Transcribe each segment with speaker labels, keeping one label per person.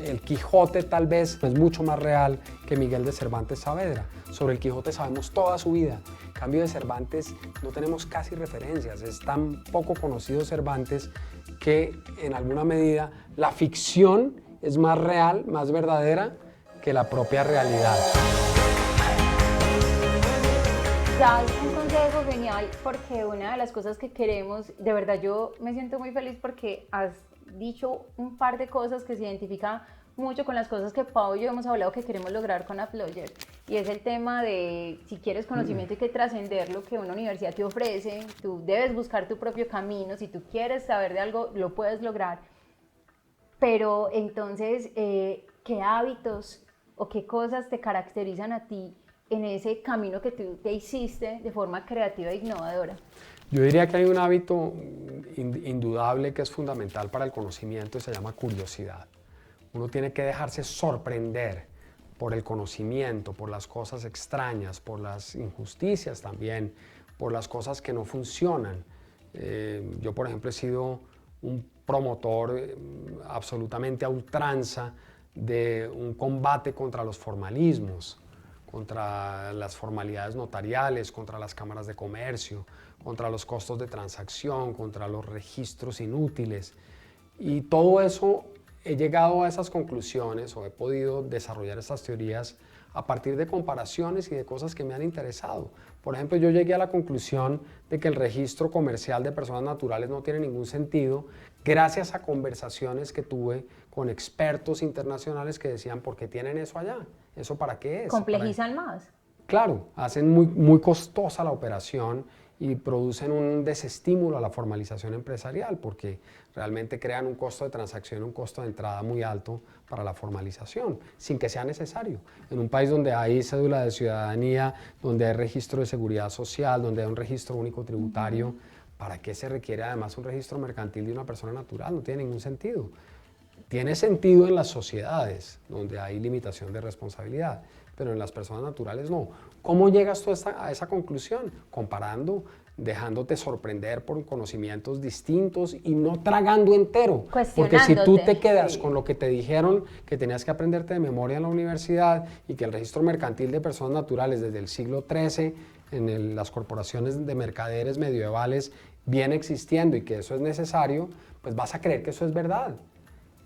Speaker 1: El Quijote tal vez es mucho más real que Miguel de Cervantes Saavedra. Sobre el Quijote sabemos toda su vida. En cambio de Cervantes no tenemos casi referencias. Es tan poco conocido Cervantes que en alguna medida la ficción es más real, más verdadera que la propia realidad.
Speaker 2: Das un consejo genial, porque una de las cosas que queremos, de verdad yo me siento muy feliz porque has dicho un par de cosas que se identifican mucho con las cosas que Pau y yo hemos hablado que queremos lograr con Uploader, y es el tema de si quieres conocimiento hay que trascender lo que una universidad te ofrece, tú debes buscar tu propio camino, si tú quieres saber de algo lo puedes lograr, pero entonces, ¿qué hábitos o qué cosas te caracterizan a ti en ese camino que tú te hiciste de forma creativa e innovadora?
Speaker 1: Yo diría que hay un hábito indudable que es fundamental para el conocimiento y se llama curiosidad. Uno tiene que dejarse sorprender por el conocimiento, por las cosas extrañas, por las injusticias también, por las cosas que no funcionan. Yo, por ejemplo, he sido un promotor absolutamente a ultranza de un combate contra los formalismos, contra las formalidades notariales, contra las cámaras de comercio, contra los costos de transacción, contra los registros inútiles. Y todo eso he llegado a esas conclusiones o he podido desarrollar estas teorías a partir de comparaciones y de cosas que me han interesado. Por ejemplo, yo llegué a la conclusión de que el registro comercial de personas naturales no tiene ningún sentido gracias a conversaciones que tuve con expertos internacionales que decían, ¿por qué tienen eso allá? ¿Eso para qué es?
Speaker 2: ¿Complejizan más?
Speaker 1: Claro, hacen muy costosa la operación y producen un desestímulo a la formalización empresarial porque realmente crean un costo de transacción, un costo de entrada muy alto para la formalización, sin que sea necesario. En un país donde hay cédula de ciudadanía, donde hay registro de seguridad social, donde hay un registro único tributario, ¿para qué se requiere además un registro mercantil de una persona natural? No tiene ningún sentido. Tiene sentido en las sociedades, donde hay limitación de responsabilidad, pero en las personas naturales no. ¿Cómo llegas tú a esa conclusión? Comparando, dejándote sorprender por conocimientos distintos y no tragando entero. Porque si tú te quedas con lo que te dijeron que tenías que aprenderte de memoria en la universidad y que el registro mercantil de personas naturales desde el siglo XIII en las corporaciones de mercaderes medievales viene existiendo y que eso es necesario, pues vas a creer que eso es verdad,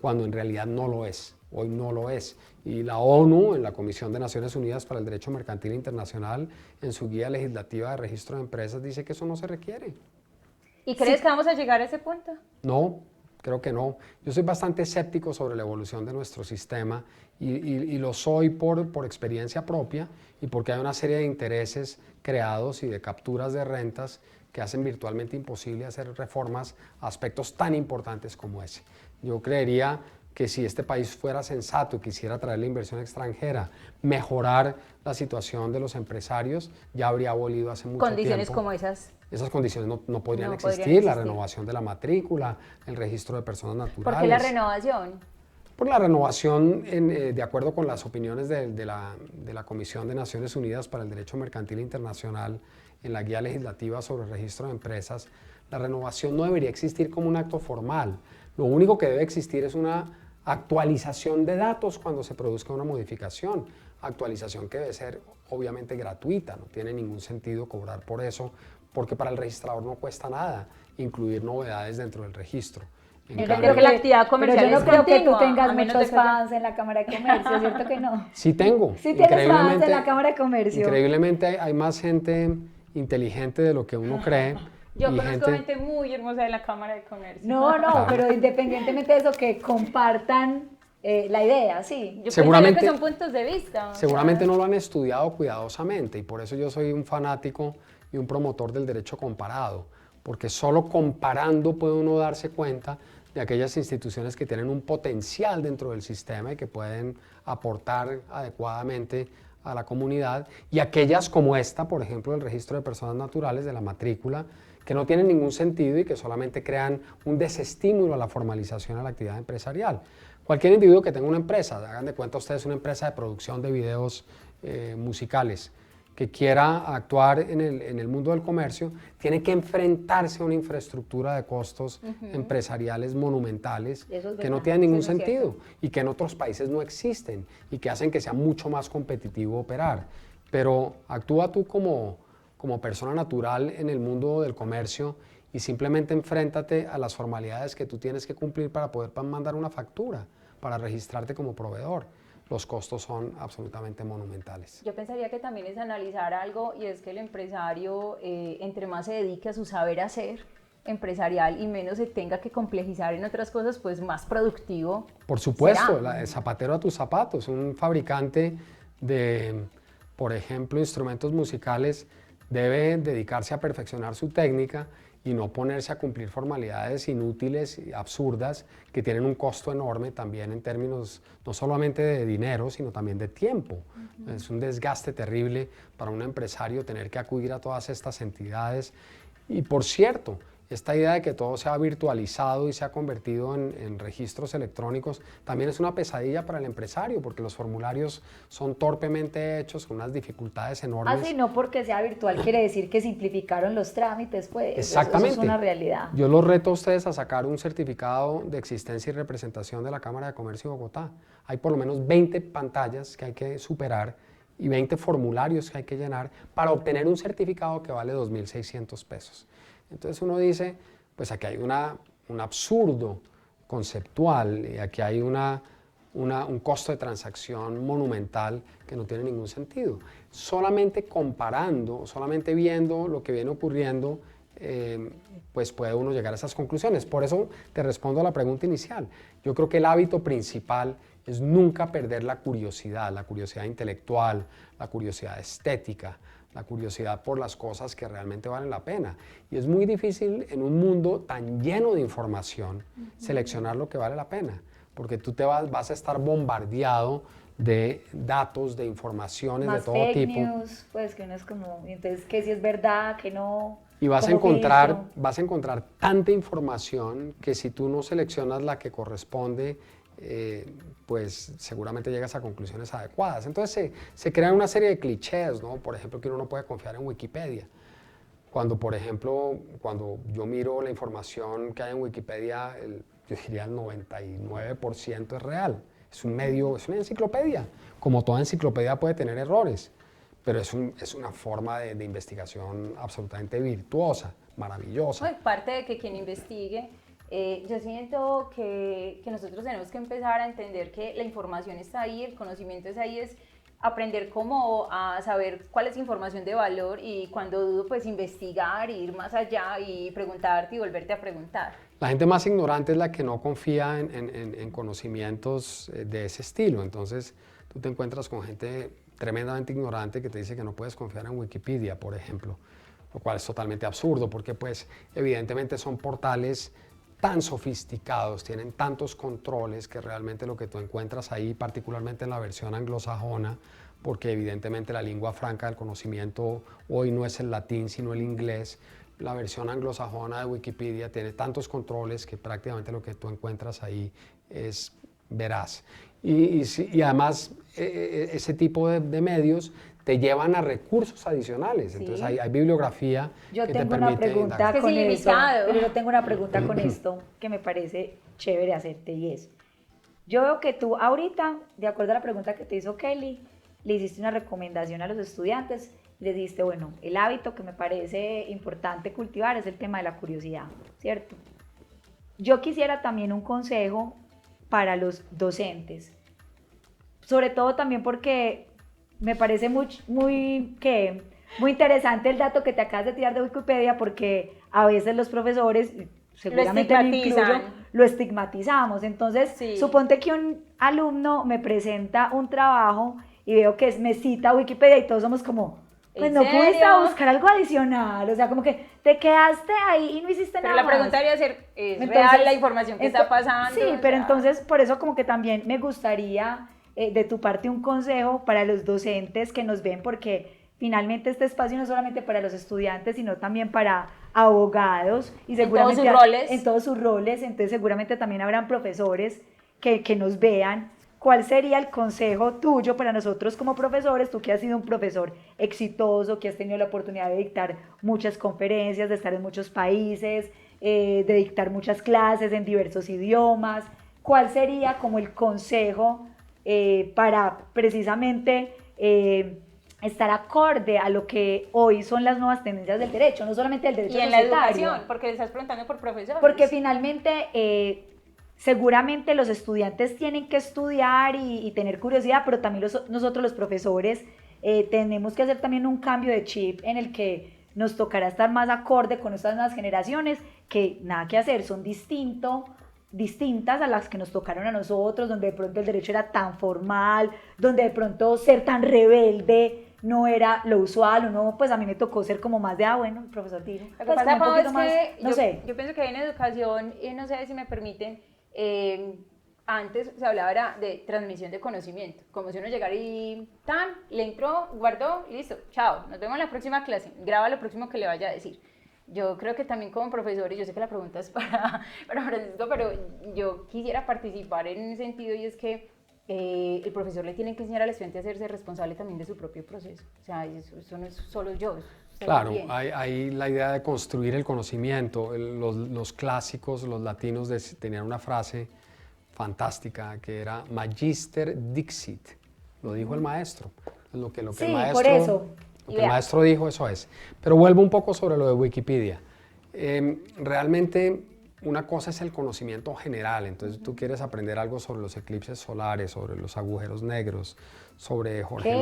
Speaker 1: cuando en realidad no lo es. Hoy no lo es. Y la ONU, en la Comisión de Naciones Unidas para el Derecho Mercantil Internacional, en su guía legislativa de registro de empresas, dice que eso no se requiere.
Speaker 2: ¿Y crees que vamos a llegar a ese punto?
Speaker 1: No, creo que no. Yo soy bastante escéptico sobre la evolución de nuestro sistema y lo soy por experiencia propia y porque hay una serie de intereses creados y de capturas de rentas que hacen virtualmente imposible hacer reformas a aspectos tan importantes como ese. Yo creería que si este país fuera sensato y quisiera traer la inversión extranjera, mejorar la situación de los empresarios, ya habría abolido hace mucho tiempo.
Speaker 2: Condiciones como esas.
Speaker 1: Esas condiciones no podrían existir, la renovación de la matrícula, el registro de personas naturales.
Speaker 2: ¿Por qué la renovación?
Speaker 1: Por la renovación, de acuerdo con las opiniones de la Comisión de Naciones Unidas para el Derecho Mercantil Internacional, en la guía legislativa sobre el registro de empresas, la renovación no debería existir como un acto formal. Lo único que debe existir es una actualización de datos cuando se produzca una modificación. Actualización que debe ser obviamente gratuita, no tiene ningún sentido cobrar por eso, porque para el registrador no cuesta nada incluir novedades dentro del registro.
Speaker 2: Creo que la actividad comercial
Speaker 3: pero yo no creo que tú tengas
Speaker 2: menos
Speaker 3: muchos fans en la Cámara de Comercio, ¿cierto que no?
Speaker 1: Sí tengo.
Speaker 3: Sí tienes fans en la Cámara de Comercio.
Speaker 1: Increíblemente hay más gente inteligente de lo que uno cree.
Speaker 2: Yo conozco gente muy hermosa de la Cámara de Comercio.
Speaker 3: No, claro. Pero independientemente de eso, que compartan la idea, sí.
Speaker 2: Yo creo que son puntos de vista.
Speaker 1: Seguramente no lo han estudiado cuidadosamente y por eso yo soy un fanático y un promotor del derecho comparado, porque solo comparando puede uno darse cuenta de aquellas instituciones que tienen un potencial dentro del sistema y que pueden aportar adecuadamente a la comunidad, y aquellas como esta, por ejemplo, el registro de personas naturales, de la matrícula, que no tienen ningún sentido y que solamente crean un desestímulo a la formalización de la actividad empresarial. Cualquier individuo que tenga una empresa, hagan de cuenta ustedes una empresa de producción de videos musicales, que quiera actuar en el mundo del comercio tiene que enfrentarse a una infraestructura de costos empresariales monumentales que no tienen ningún sentido y que en otros países no existen y que hacen que sea mucho más competitivo operar. Pero actúa tú como persona natural en el mundo del comercio y simplemente enfréntate a las formalidades que tú tienes que cumplir para poder mandar una factura, para registrarte como proveedor. Los costos son absolutamente monumentales.
Speaker 2: Yo pensaría que también es analizar algo, y es que el empresario, entre más se dedique a su saber hacer empresarial y menos se tenga que complejizar en otras cosas, pues más productivo.
Speaker 1: Por supuesto,
Speaker 2: será.
Speaker 1: el zapatero a tus zapatos. Un fabricante de, por ejemplo, instrumentos musicales debe dedicarse a perfeccionar su técnica y no ponerse a cumplir formalidades inútiles y absurdas que tienen un costo enorme también en términos no solamente de dinero, sino también de tiempo. Es un desgaste terrible para un empresario tener que acudir a todas estas entidades. Y por cierto, esta idea de que todo se ha virtualizado y se ha convertido en registros electrónicos también es una pesadilla para el empresario, porque los formularios son torpemente hechos con unas dificultades enormes.
Speaker 3: Así no porque sea virtual quiere decir que simplificaron los trámites, pues.
Speaker 1: Exactamente.
Speaker 3: Eso es una realidad.
Speaker 1: Yo los reto a ustedes a sacar un certificado de existencia y representación de la Cámara de Comercio de Bogotá. Hay por lo menos 20 pantallas que hay que superar y 20 formularios que hay que llenar para obtener un certificado que vale 2.600 pesos. Entonces uno dice, pues aquí hay un absurdo conceptual y aquí hay un costo de transacción monumental que no tiene ningún sentido. Solamente comparando, solamente viendo lo que viene ocurriendo, pues puede uno llegar a esas conclusiones. Por eso te respondo a la pregunta inicial. Yo creo que el hábito principal es nunca perder la curiosidad intelectual, la curiosidad estética, la curiosidad por las cosas que realmente valen la pena. Y es muy difícil en un mundo tan lleno de información seleccionar lo que vale la pena, porque tú vas a estar bombardeado de datos, de informaciones
Speaker 3: Más
Speaker 1: de todo
Speaker 3: fake
Speaker 1: tipo.
Speaker 3: news, pues que uno es como, entonces que si es verdad, que no.
Speaker 1: Y vas a
Speaker 3: ¿Cómo
Speaker 1: encontrar tanta información que si tú no seleccionas la que corresponde, pues seguramente llegas a conclusiones adecuadas. Entonces se crean una serie de clichés, ¿no? Por ejemplo, que uno no puede confiar en Wikipedia. Cuando, por ejemplo, cuando yo miro la información que hay en Wikipedia, yo diría el 99% es real. Es un medio, es una enciclopedia. Como toda enciclopedia puede tener errores, pero es una forma de investigación absolutamente virtuosa, maravillosa.
Speaker 2: Pues parte de que quien investigue, yo siento que nosotros tenemos que empezar a entender que la información está ahí, el conocimiento está ahí, es aprender cómo a saber cuál es información de valor y cuando dudo, pues investigar, ir más allá y preguntarte y volverte a preguntar.
Speaker 1: La gente más ignorante es la que no confía en conocimientos de ese estilo. Entonces, tú te encuentras con gente tremendamente ignorante que te dice que no puedes confiar en Wikipedia, por ejemplo, lo cual es totalmente absurdo porque, pues, evidentemente son portales tan sofisticados, tienen tantos controles que realmente lo que tú encuentras ahí, particularmente en la versión anglosajona, porque evidentemente la lengua franca del conocimiento hoy no es el latín, sino el inglés. La versión anglosajona de Wikipedia tiene tantos controles que prácticamente lo que tú encuentras ahí es veraz. Y además ese tipo de medios te llevan a recursos adicionales. Entonces
Speaker 3: Sí.
Speaker 1: hay bibliografía
Speaker 3: Yo
Speaker 1: que te
Speaker 3: tengo una
Speaker 1: permite
Speaker 3: pregunta
Speaker 1: indagar.
Speaker 2: Es
Speaker 3: con
Speaker 2: que es
Speaker 3: esto,
Speaker 2: ilimitado.
Speaker 3: pero yo tengo una pregunta con esto que me parece chévere hacerte y es, yo veo que tú ahorita, de acuerdo a la pregunta que te hizo Kelly, le hiciste una recomendación a los estudiantes, les dijiste, bueno, el hábito que me parece importante cultivar es el tema de la curiosidad, ¿cierto? Yo quisiera también un consejo para los docentes, sobre todo también porque me parece muy interesante el dato que te acabas de tirar de Wikipedia porque a veces los profesores, seguramente me incluyo, lo estigmatizamos. Entonces,
Speaker 2: Sí.
Speaker 3: suponte que un alumno me presenta un trabajo y veo que me cita Wikipedia y todos somos como, pues
Speaker 2: ¿En
Speaker 3: no pudiste
Speaker 2: serio?
Speaker 3: buscar algo adicional, o sea, como que te quedaste ahí y no hiciste
Speaker 2: Pero
Speaker 3: nada
Speaker 2: la pregunta
Speaker 3: más.
Speaker 2: debería ser, ¿es
Speaker 3: Entonces,
Speaker 2: real la información que está pasando?
Speaker 3: Sí,
Speaker 2: O
Speaker 3: pero
Speaker 2: sea,
Speaker 3: entonces por eso como que también me gustaría de tu parte un consejo para los docentes que nos ven, porque finalmente este espacio no es solamente para los estudiantes, sino también para abogados y seguramente
Speaker 2: todos sus roles.
Speaker 3: en todos sus roles, entonces seguramente también habrán profesores que nos vean. ¿cuál sería el consejo tuyo para nosotros como profesores? Tú que has sido un profesor exitoso, que has tenido la oportunidad de dictar muchas conferencias, de estar en muchos países, de dictar muchas clases en diversos idiomas. ¿Cuál sería como el consejo para precisamente estar acorde a lo que hoy son las nuevas tendencias del derecho, no solamente del derecho
Speaker 2: societario? Y en la educación, porque le estás preguntando por profesores.
Speaker 3: Porque finalmente seguramente los estudiantes tienen que estudiar y tener curiosidad, pero también nosotros los profesores tenemos que hacer también un cambio de chip en el que nos tocará estar más acorde con estas nuevas generaciones, que nada que hacer, son distintas a las que nos tocaron a nosotros, donde de pronto el derecho era tan formal, donde de pronto ser tan rebelde no era lo usual, uno, pues a mí me tocó ser como más de, bueno, profesor Tiro.
Speaker 2: Lo que pasa, Pau, es que
Speaker 3: no sé.
Speaker 2: Yo pienso que en educación, no sé si me permiten, antes se hablaba de transmisión de conocimiento, como si uno llegara y le entró, guardó y listo, chao, nos vemos en la próxima clase, graba lo próximo que le vaya a decir. Yo creo que también como profesor, y yo sé que la pregunta es para Francisco, pero yo quisiera participar en ese sentido, y es que el profesor le tiene que enseñar al estudiante a hacerse responsable también de su propio proceso. O sea, eso no es solo yo.
Speaker 1: Claro, hay la idea de construir el conocimiento. Los clásicos, los latinos, tenían una frase fantástica que era Magister Dixit, lo dijo el maestro. Lo que el maestro,
Speaker 3: por eso.
Speaker 1: Lo que el maestro dijo, eso es. Pero vuelvo un poco sobre lo de Wikipedia. Realmente una cosa es el conocimiento general, entonces tú quieres aprender algo sobre los eclipses solares, sobre los agujeros negros, sobre Jorge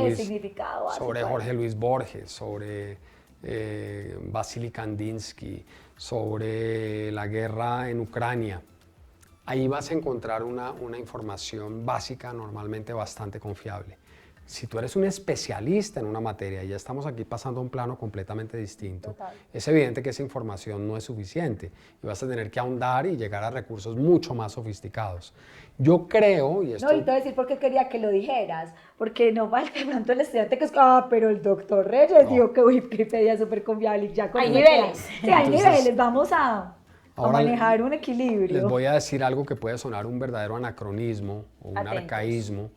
Speaker 1: Luis Borges, sobre Vasily Kandinsky, sobre la guerra en Ucrania. Ahí vas a encontrar una información básica, normalmente bastante confiable. Si tú eres un especialista en una materia, y ya estamos aquí pasando a un plano completamente distinto,
Speaker 2: Total.
Speaker 1: Es evidente que esa información no es suficiente y vas a tener que ahondar y llegar a recursos mucho más sofisticados. Yo creo, y esto...
Speaker 3: No, y te voy a decir por qué quería que lo dijeras, porque no falta de pronto el estudiante que es, pero el doctor Reyes dijo que Wikipedia es súper confiable y ya con
Speaker 2: hay niveles.
Speaker 3: Sí, hay niveles, vamos a manejar un equilibrio.
Speaker 1: Les voy a decir algo que puede sonar un verdadero anacronismo o un arcaísmo,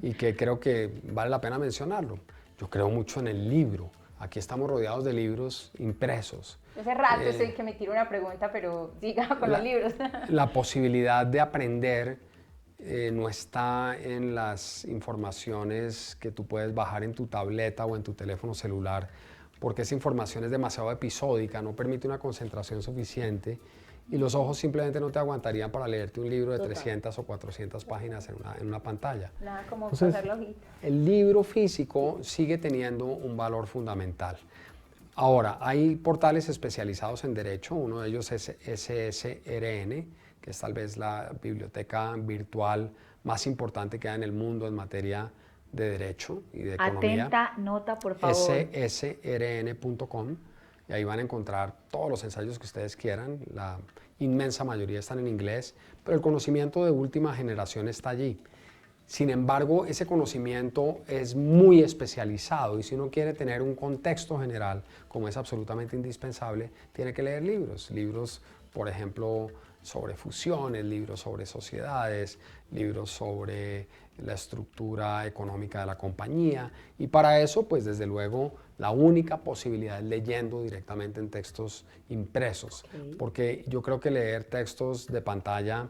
Speaker 1: y que creo que vale la pena mencionarlo. Yo creo mucho en el libro. Aquí estamos rodeados de libros impresos.
Speaker 2: Hace rato estoy que me tiro una pregunta, pero siga con los libros.
Speaker 1: La posibilidad de aprender no está en las informaciones que tú puedes bajar en tu tableta o en tu teléfono celular, porque esa información es demasiado episódica, no permite una concentración suficiente, y los ojos simplemente no te aguantarían para leerte un libro de 300 o 400 páginas en una pantalla.
Speaker 2: Nada como
Speaker 1: Entonces,
Speaker 2: pasar la hojita.
Speaker 1: el libro físico sigue teniendo un valor fundamental. Ahora, hay portales especializados en derecho, uno de ellos es SSRN, que es tal vez la biblioteca virtual más importante que hay en el mundo en materia de derecho y de economía.
Speaker 3: Atenta nota, por favor.
Speaker 1: ssrn.com. Y ahí van a encontrar todos los ensayos que ustedes quieran, la inmensa mayoría están en inglés, pero el conocimiento de última generación está allí. Sin embargo, ese conocimiento es muy especializado y si uno quiere tener un contexto general, como es absolutamente indispensable, tiene que leer libros, por ejemplo, sobre fusiones, libros sobre sociedades, libros sobre la estructura económica de la compañía, y para eso, pues desde luego, la única posibilidad es leyendo directamente en textos impresos, porque yo creo que leer textos de pantalla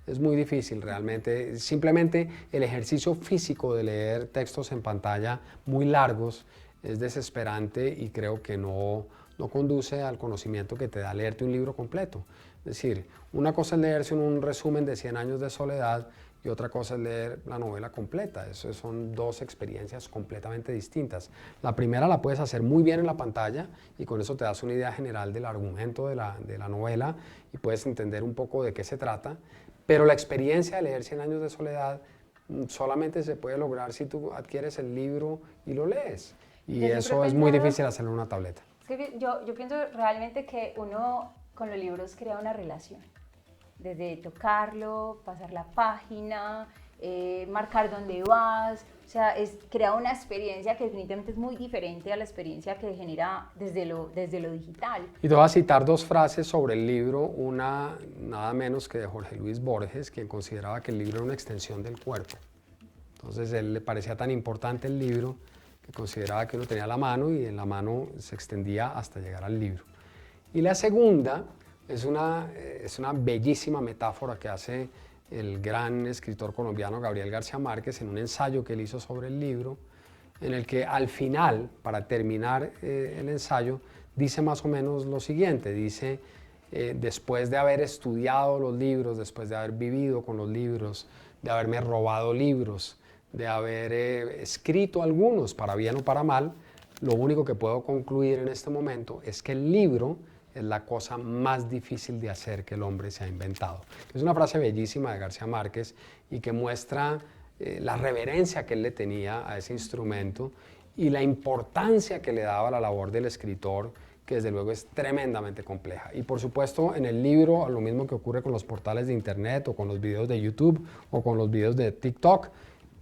Speaker 1: es muy difícil realmente. Simplemente el ejercicio físico de leer textos en pantalla muy largos es desesperante y creo que no conduce al conocimiento que te da leerte un libro completo. Es decir, una cosa es leerse un resumen de 100 años de soledad y otra cosa es leer la novela completa. Eso son dos experiencias completamente distintas. La primera la puedes hacer muy bien en la pantalla y con eso te das una idea general del argumento de la novela y puedes entender un poco de qué se trata, pero la experiencia de leer 100 años de soledad solamente se puede lograr si tú adquieres el libro y lo lees. Y eso es muy difícil hacerlo en una tableta.
Speaker 2: Es que yo pienso realmente que uno con los libros crea una relación. Desde tocarlo, pasar la página, marcar dónde vas, o sea, crea una experiencia que definitivamente es muy diferente a la experiencia que genera desde lo digital.
Speaker 1: Y te voy a citar dos frases sobre el libro, una nada menos que de Jorge Luis Borges, quien consideraba que el libro era una extensión del cuerpo. Entonces él le parecía tan importante el libro que consideraba que uno tenía la mano y en la mano se extendía hasta llegar al libro. Y la segunda es una bellísima metáfora que hace el gran escritor colombiano Gabriel García Márquez en un ensayo que él hizo sobre el libro, en el que al final, para terminar el ensayo, dice más o menos lo siguiente, dice, después de haber estudiado los libros, después de haber vivido con los libros, de haberme robado libros, de haber escrito algunos para bien o para mal, lo único que puedo concluir en este momento es que el libro es la cosa más difícil de hacer que el hombre se ha inventado. Es una frase bellísima de García Márquez y que muestra la reverencia que él le tenía a ese instrumento y la importancia que le daba a la labor del escritor, que desde luego es tremendamente compleja. Y por supuesto en el libro, lo mismo que ocurre con los portales de internet o con los videos de YouTube o con los videos de TikTok,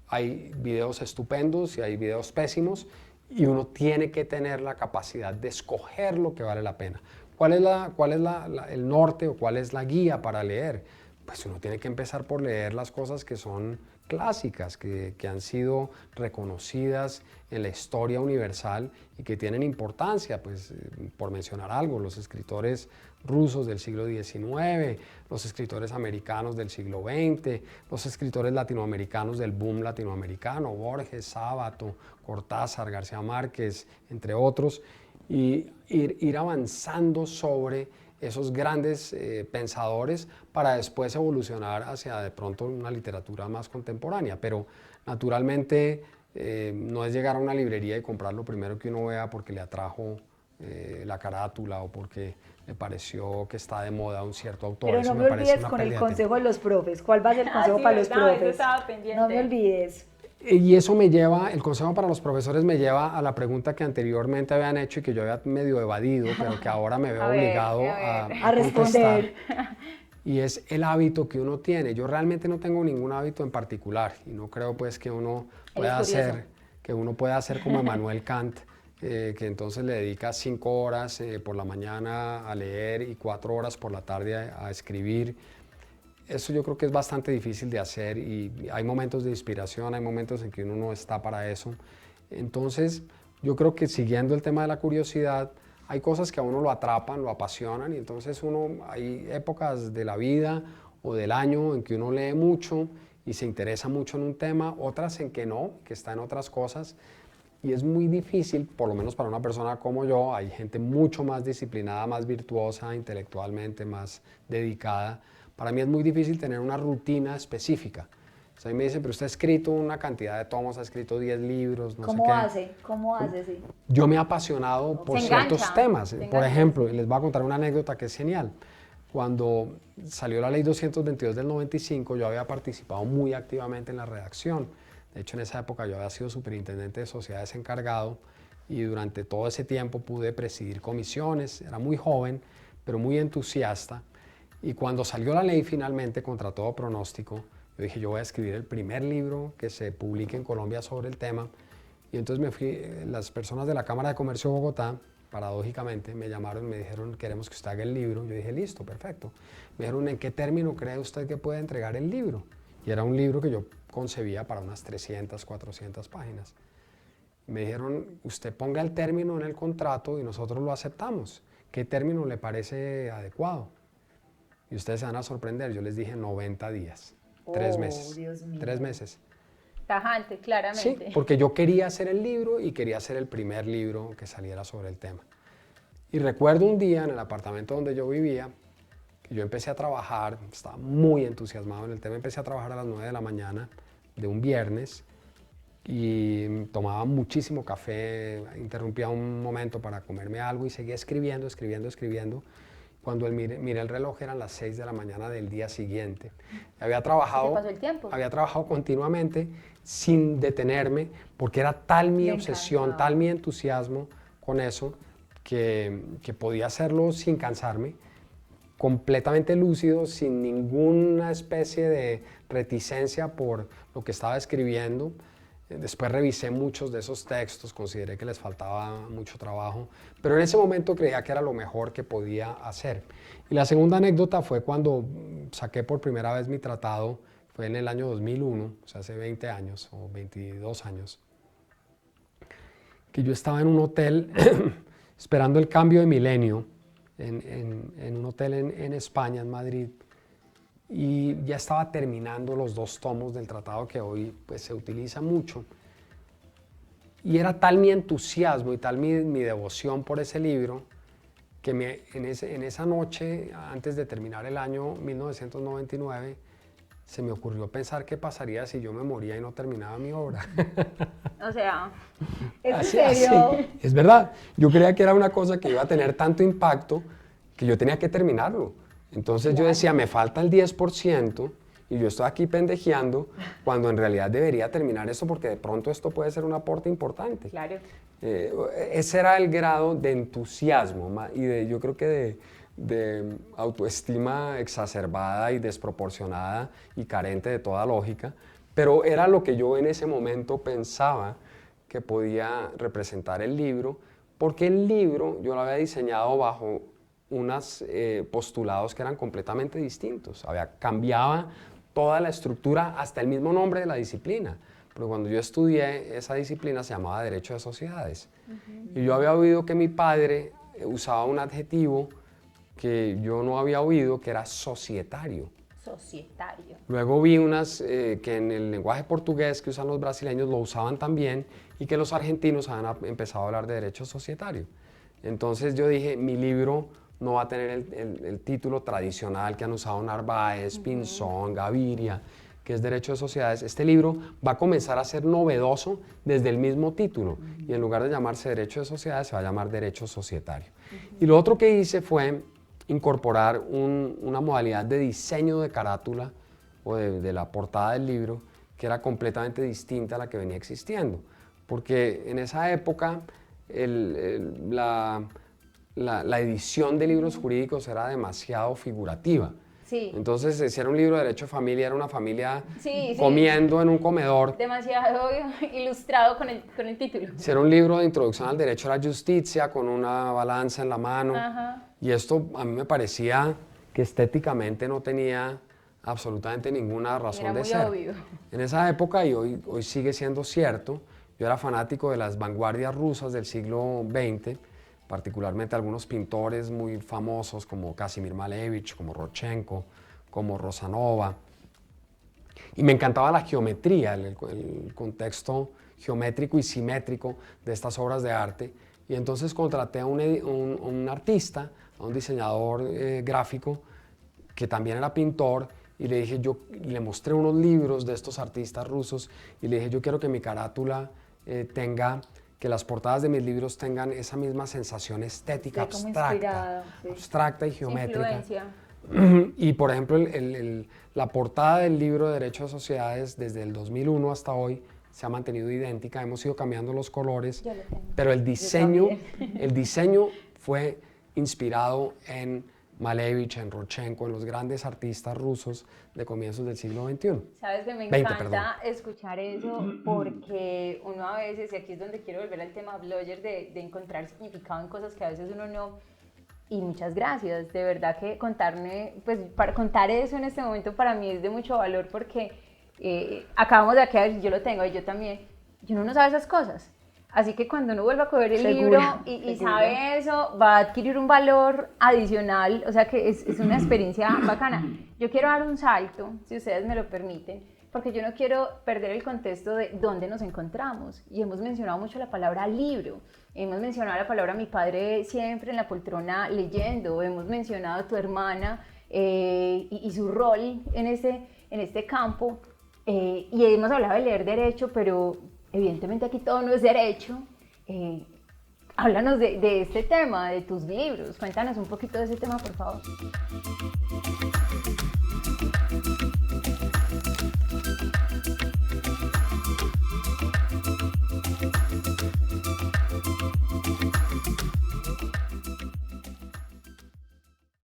Speaker 1: hay videos estupendos y hay videos pésimos y uno tiene que tener la capacidad de escoger lo que vale la pena. ¿Cuál es el norte o cuál es la guía para leer? Pues uno tiene que empezar por leer las cosas que son clásicas, que han sido reconocidas en la historia universal y que tienen importancia, pues por mencionar algo, los escritores rusos del siglo XIX, los escritores americanos del siglo XX, los escritores latinoamericanos del boom latinoamericano, Borges, Sábato, Cortázar, García Márquez, entre otros, y ir avanzando sobre esos grandes pensadores para después evolucionar hacia de pronto una literatura más contemporánea. Pero naturalmente no es llegar a una librería y comprar lo primero que uno vea porque le atrajo la carátula o porque le pareció que está de moda un cierto autor.
Speaker 3: Pero no me olvides con el consejo de los profes. ¿Cuál va a ser el consejo
Speaker 2: sí,
Speaker 3: para los
Speaker 2: verdad, eso
Speaker 3: profes?
Speaker 2: estaba pendiente.
Speaker 3: No me olvides.
Speaker 1: Y eso me lleva, el consejo para los profesores me lleva a la pregunta que anteriormente habían hecho y que yo había medio evadido, pero que ahora me veo obligado
Speaker 3: a responder.
Speaker 1: Y es el hábito que uno tiene. Yo realmente no tengo ningún hábito en particular y no creo pues que uno pueda hacer como Emmanuel Kant, que entonces le dedica 5 horas por la mañana a leer y 4 horas por la tarde a escribir. Eso yo creo que es bastante difícil de hacer y hay momentos de inspiración, hay momentos en que uno no está para eso. Entonces, yo creo que siguiendo el tema de la curiosidad, hay cosas que a uno lo atrapan, lo apasionan y entonces hay épocas de la vida o del año en que uno lee mucho y se interesa mucho en un tema, otras en que no, que está en otras cosas. Y es muy difícil, por lo menos para una persona como yo, hay gente mucho más disciplinada, más virtuosa intelectualmente, más dedicada. Para mí es muy difícil tener una rutina específica. O sea, me dicen, pero usted ha escrito una cantidad de tomos, ha escrito 10 libros, no sé qué.
Speaker 3: ¿Cómo hace? Sí.
Speaker 1: Yo me he apasionado por ciertos temas. Por ejemplo, y les voy a contar una anécdota que es genial. Cuando salió la Ley 222 del 95, yo había participado muy activamente en la redacción. De hecho, en esa época yo había sido superintendente de sociedades encargado y durante todo ese tiempo pude presidir comisiones. Era muy joven, pero muy entusiasta. Y cuando salió la ley finalmente, contra todo pronóstico, yo dije, yo voy a escribir el primer libro que se publique en Colombia sobre el tema. Y entonces me fui, las personas de la Cámara de Comercio de Bogotá, paradójicamente, me llamaron y me dijeron, queremos que usted haga el libro. Yo dije, listo, perfecto. Me dijeron, ¿en qué término cree usted que puede entregar el libro? Y era un libro que yo concebía para unas 300, 400 páginas. Y me dijeron, usted ponga el término en el contrato y nosotros lo aceptamos. ¿Qué término le parece adecuado? Y ustedes se van a sorprender, yo les dije 90 días, 3 meses.
Speaker 3: Dios mío.
Speaker 1: 3 meses.
Speaker 2: Tajante, claramente.
Speaker 1: Sí, porque yo quería hacer el libro y quería hacer el primer libro que saliera sobre el tema. Y recuerdo un día en el apartamento donde yo vivía, que yo empecé a trabajar, estaba muy entusiasmado en el tema, empecé a trabajar a las 9 de la mañana de un viernes y tomaba muchísimo café, interrumpía un momento para comerme algo y seguía escribiendo. Cuando miré el reloj eran las 6 de la mañana del día siguiente. Había trabajado,
Speaker 2: ¿Te pasó el tiempo?
Speaker 1: había trabajado continuamente sin detenerme porque era tal mi obsesión, tal mi entusiasmo con eso que podía hacerlo sin cansarme, completamente lúcido, sin ninguna especie de reticencia por lo que estaba escribiendo. Después revisé muchos de esos textos, consideré que les faltaba mucho trabajo, pero en ese momento creía que era lo mejor que podía hacer. Y la segunda anécdota fue cuando saqué por primera vez mi tratado, fue en el año 2001, o sea, hace 20 años o 22 años, que yo estaba en un hotel esperando el cambio de milenio, en un hotel en España, en Madrid, y ya estaba terminando los 2 tomos del tratado que hoy pues, se utiliza mucho. Y era tal mi entusiasmo y tal mi devoción por ese libro, que en esa noche, antes de terminar el año 1999, se me ocurrió pensar qué pasaría si yo me moría y no terminaba mi obra.
Speaker 2: O sea,
Speaker 3: ¿es en serio?
Speaker 1: Es verdad. Yo creía que era una cosa que iba a tener tanto impacto que yo tenía que terminarlo. Entonces yo decía, me falta el 10% y yo estoy aquí pendejeando cuando en realidad debería terminar esto porque de pronto esto puede ser un aporte importante.
Speaker 2: claro.
Speaker 1: Ese era el grado de entusiasmo y yo creo que de autoestima exacerbada y desproporcionada y carente de toda lógica, pero era lo que yo en ese momento pensaba que podía representar el libro, porque el libro yo lo había diseñado bajo unos postulados que eran completamente distintos. Cambiaba toda la estructura, hasta el mismo nombre de la disciplina. Pero cuando yo estudié, esa disciplina se llamaba Derecho de Sociedades. Y yo había oído que mi padre usaba un adjetivo que yo no había oído, que era societario.
Speaker 2: Societario.
Speaker 1: Luego vi unas que en el lenguaje portugués que usan los brasileños lo usaban también y que los argentinos habían empezado a hablar de derecho societario. Entonces yo dije, mi libro no va a tener el título tradicional que han usado Narváez, Pinzón, Gaviria, que es Derecho de Sociedades. Este libro va a comenzar a ser novedoso desde el mismo título y en lugar de llamarse Derecho de Sociedades se va a llamar Derecho Societario. Y lo otro que hice fue incorporar una modalidad de diseño de carátula o de la portada del libro que era completamente distinta a la que venía existiendo, porque en esa época la edición de libros jurídicos era demasiado figurativa.
Speaker 2: Sí.
Speaker 1: Entonces, si era un libro de derecho de familia, era una familia
Speaker 2: Sí,
Speaker 1: comiendo en un comedor.
Speaker 2: Demasiado ilustrado con el título.
Speaker 1: Si era un libro de introducción al derecho a la justicia, con una balanza en la mano.
Speaker 2: Ajá.
Speaker 1: Y esto a mí me parecía que estéticamente no tenía absolutamente ninguna razón de ser.
Speaker 2: Era muy obvio.
Speaker 1: En esa época, y hoy sigue siendo cierto, yo era fanático de las vanguardias rusas del siglo XX, particularmente algunos pintores muy famosos como Casimir Malevich, como Rodchenko, como Rosanova. Y me encantaba la geometría, el contexto geométrico y simétrico de estas obras de arte. Y entonces contraté a un artista, a un diseñador gráfico, que también era pintor, y le dije, le mostré unos libros de estos artistas rusos, y le dije, yo quiero que mi carátula que las portadas de mis libros tengan esa misma sensación estética abstracta y geométrica.
Speaker 2: Influencia.
Speaker 1: Y por ejemplo, la portada del libro de Derecho de Sociedades desde el 2001 hasta hoy se ha mantenido idéntica, hemos ido cambiando los colores,
Speaker 2: Yo lo tengo.
Speaker 1: pero el diseño fue inspirado en Malevich, en Rodchenko, en los grandes artistas rusos de comienzos del siglo XXI.
Speaker 2: Sabes que me encanta escuchar eso porque uno a veces, y aquí es donde quiero volver al tema Blogger, de encontrar significado en cosas que a veces uno no. Y muchas gracias, de verdad que para contar eso en este momento para mí es de mucho valor porque acabamos de aquí, yo lo tengo y yo también, y uno no sabe esas cosas. Así que cuando uno vuelva a coger el libro y sabe eso, va a adquirir un valor adicional, o sea que es una experiencia bacana. Yo quiero dar un salto, si ustedes me lo permiten, porque yo no quiero perder el contexto de dónde nos encontramos. Y hemos mencionado mucho la palabra libro, hemos mencionado la palabra mi padre siempre en la poltrona leyendo, hemos mencionado a tu hermana y su rol en este campo, y hemos hablado de leer derecho, pero evidentemente aquí todo no es derecho. Háblanos de este tema, de tus libros. Cuéntanos un poquito de ese tema, por favor.